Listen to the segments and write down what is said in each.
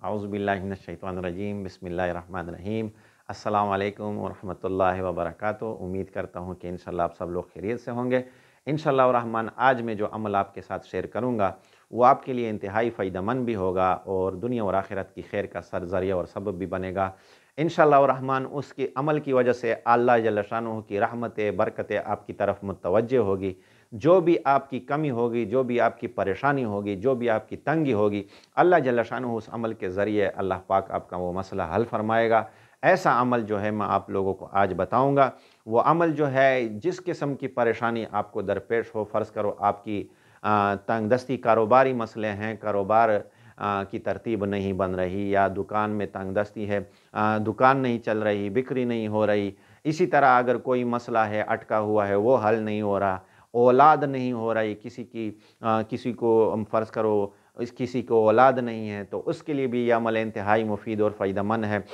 आऊज़ु बिल्लाहि मिनश्शैतानिर्रजीम बिस्मिल्लाहिर्रहमानिर्रहीम। अस्सलाम वालेकुम वरहमतुल्लाहि वबरकातुहू। उम्मीद करता हूँ कि इंशाअल्लाह आप सब लोग खैरियत से होंगे। इंशाअल्लाह रहमान आज मैं जो अमल आपके साथ शेयर करूँगा वो आपके लिए इंतहाई फ़ायदेमंद भी होगा और दुनिया और आखिरत की खैर का ज़रिया और सबब भी बनेगा। इंशाअल्लाह रहमान उसके अमल की वजह से अल्लाह जल्ल शानुहू की रहमतें बरकतें आपकी तरफ मुतवज्जे होगी। जो भी आपकी कमी होगी, जो भी आपकी परेशानी होगी, जो भी आपकी तंगी होगी, अल्लाह जल्ल शानुहू उस अमल के ज़रिए अल्लाह पाक आपका वो मसला हल फरमाएगा। ऐसा अमल जो है मैं आप लोगों को आज बताऊँगा। वो अमल जो है जिस किस्म की परेशानी आपको दरपेश हो, फ़र्ज़ करो आपकी तंगदस्ती कारोबारी मसले हैं, कारोबार की तरतीब नहीं बन रही या दुकान में तंगदस्ती है, दुकान नहीं चल रही, बिक्री नहीं हो रही। इसी तरह अगर कोई मसला है अटका हुआ है वो हल नहीं हो रहा, औलाद नहीं हो रही किसी को फ़र्ज़ करो किसी को औलाद नहीं है, तो उसके लिए भी ये अमल इंतहाई मुफ़ीद और फ़ायदेमंद है।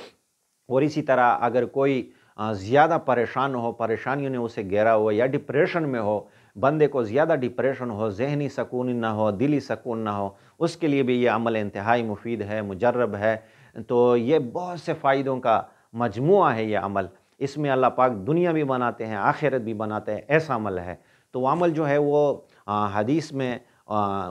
और इसी तरह अगर कोई ज़्यादा परेशान हो, परेशानियों ने उसे घेरा हो या डिप्रेशन में हो, बंदे को ज़्यादा डिप्रेशन हो, ज़हनी सकून ना हो, दिली सकून ना हो, उसके लिए भी ये अमल इंतहाई मुफ़ीद है, मुजर्रब है। तो ये बहुत से फ़ायदों का मजमूआ है ये अमल। इसमें अल्लाह पाक दुनिया भी बनाते हैं, आखिरत भी बनाते हैं, ऐसा अमल है। तो वो अमल जो है वो हदीस में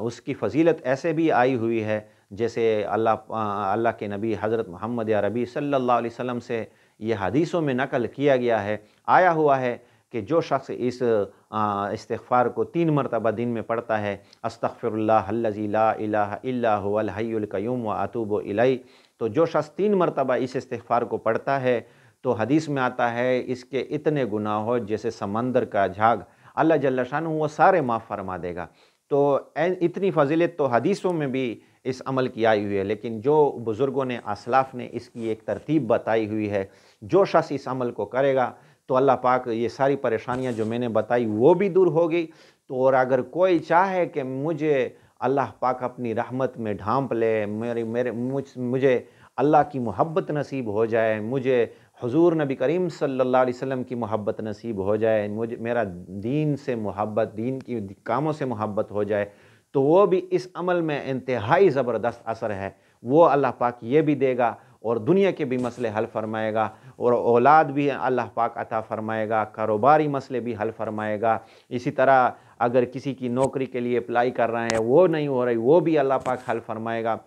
उसकी फ़जीलत ऐसे भी आई हुई है, जैसे अल्लाह के नबी हज़रत मोहम्मद या रबी सल्लल्लाहु अलैहि वसल्लम से ये हदीसों में नकल किया गया है, आया हुआ है कि जो शख्स इस इस्तिग़फ़ार को 3 मरतबा दिन में पढ़ता है, अस्तग़फ़िरुल्लाह अल्लज़ी ला इलाहा इल्ला हुवल हय्युल क़य्यूम व अतूबु इलैह, तो जो शख्स 3 मरतबा इस इस्तिग़फ़ार को पढ़ता है तो हदीस में आता है इसके इतने गुनाह हो जैसे समंदर का झाग, अल्लाह जल्ल शानुहू वो सारे माफ़ फरमा देगा। तो इतनी फ़ज़ीलत तो हदीसों में भी इस अमल की आई हुई है, लेकिन जो बुज़ुर्गों ने असलाफ़ ने इसकी एक तरतीब बताई हुई है, जो शख्स इस अमल को करेगा तो अल्लाह पाक ये सारी परेशानियां जो मैंने बताई वो भी दूर होगी। तो और अगर कोई चाहे कि मुझे अल्लाह पाक अपनी रहमत में ढांप ले, मुझे अल्लाह की मोहब्बत नसीब हो जाए, मुझे हुज़ूर नबी करीम सल्लल्लाहु अलैहि वसल्लम की मोहब्बत नसीब हो जाए, मुझे मेरा दीन से मोहब्बत, दीन की कामों से मोहब्बत हो जाए, तो वो भी इस अमल में इंतहाई ज़बरदस्त असर है। वो अल्लाह पाक ये भी देगा और दुनिया के भी मसले हल फरमाएगा और औलाद भी अल्लाह पाक अता फरमाएगा, कारोबारी मसले भी हल फरमाएगा। इसी तरह अगर किसी की नौकरी के लिए अप्लाई कर रहे हैं वो नहीं हो रही, वो भी अल्लाह पाक हल फरमाएगा।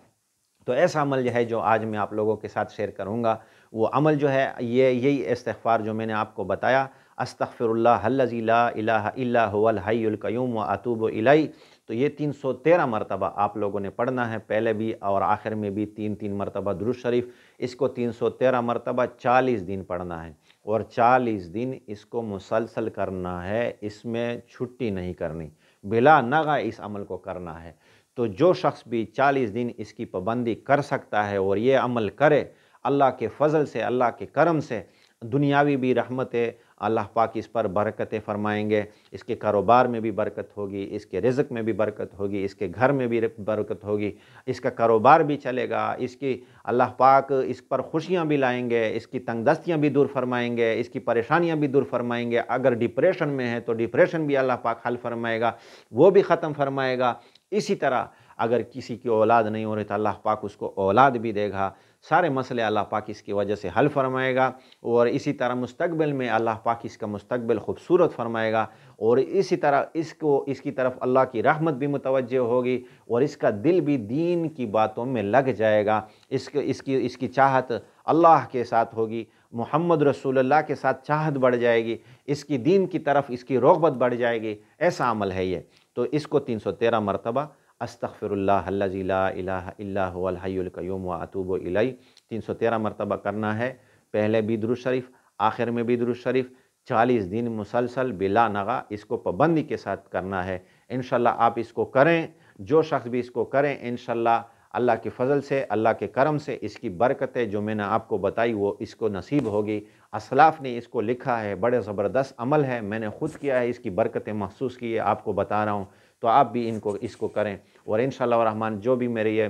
तो ऐसा अमल जो है जो आज मैं आप लोगों के साथ शेयर करूँगा, वो अमल जो है ये यही इस्तिग़फ़ार जो मैंने आपको बताया, अस्तग़फ़िरुल्लाह अल्लज़ी ला इलाहा इल्ला हुवल हय्युल क़य्यूम व अतूबु इलैह। तो ये 313 मरतबा आप लोगों ने पढ़ना है, पहले भी और आखिर में भी 3-3 मरतबा दुरूद शरीफ। इसको 313 मरतबा 40 दिन पढ़ना है और 40 दिन इसको मुसलसल करना है, इसमें छुट्टी नहीं करनी, बिला नगा इस अमल को करना है। तो जो शख्स भी 40 दिन इसकी पाबंदी कर सकता है और ये अमल करे, अल्लाह के फ़ज़ल से, अल्लाह के करम से दुनियावी भी रहमतें अल्लाह पाक इस पर बरकतें फ़रमाएँगे, इसके कारोबार में भी बरकत होगी, इसके रिज़्क़ में भी बरकत होगी, इसके घर में भी बरकत होगी, इसका कारोबार भी चलेगा, इसकी अल्लाह पाक इस पर खुशियाँ भी लाएँगे, इसकी तंगदस्तियाँ भी दूर फ़रमाएँगे, इसकी परेशानियाँ भी दूर फ़रमाएँगे। अगर डिप्रेशन में है तो डिप्रेशन भी अल्लाह पाक हल फ़रमाएगा, वो भी ख़त्म फ़रमाएगा। इसी तरह अगर किसी की औलाद नहीं हो रही तो अल्लाह पाक उसको औलाद भी देगा, सारे मसले अल्लाह पाक इसकी वजह से हल फरमाएगा। और इसी तरह मुस्तक़बिल में अल्लाह पाक इसका मुस्तक़बिल खूबसूरत फरमाएगा और इसी तरह इसकी तरफ अल्लाह की रहमत भी मुतवज्जे होगी और इसका दिल भी दीन की बातों में लग जाएगा। इसकी चाहत अल्लाह के साथ होगी, मोहम्मद रसूलुल्लाह के साथ चाहत बढ़ जाएगी, इसकी दीन की तरफ इसकी रग़बत बढ़ जाएगी। ऐसा अमल है ये। तो इसको 313 मरतबा अस्तग़फ़िरुल्लाह अल्लज़ी ला इलाहा इल्ला हुवल हय्युल क़य्यूम व अतूबु इलैह 313 मरतबा करना है। पहले भी दुरूद शरीफ, आखिर में भी दुरूद शरीफ, 40 दिन मुसलसल बिला नगा इसको पाबंदी के साथ करना है। इंशाअल्लाह आप इसको करें, जो शख्स भी इसको करें इंशाअल्लाह अल्लाह के फ़ज़ल से, अल्लाह के करम से इसकी बरकतें जो मैंने आपको बताई वो इसको नसीब होगी। असलाफ़ ने इसको लिखा है, बड़े ज़बरदस्त अमल है, मैंने ख़ुद किया है, इसकी बरकतें महसूस की है, आपको बता रहा हूँ। तो आप भी इसको करें और इंशाअल्लाह रहमान जो भी मेरे ये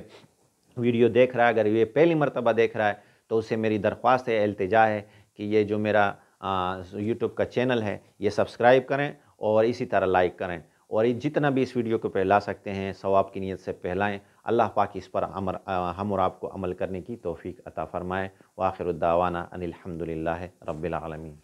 वीडियो देख रहा है, अगर ये पहली मरतबा देख रहा है तो उससे मेरी दरख्वास्त है, इल्तिजा है कि ये जो मेरा यूट्यूब का चैनल है ये सब्सक्राइब करें और इसी तरह लाइक करें और ये जितना भी इस वीडियो को फैला सकते हैं सवाब की नीयत से फैलाएँ। اللہ پاک اس پر ہم اور آپ کو عمل کرنے کی توفیق عطا فرمائے۔ وآخر الدعوانا ان الحمد للہ رب العالمین۔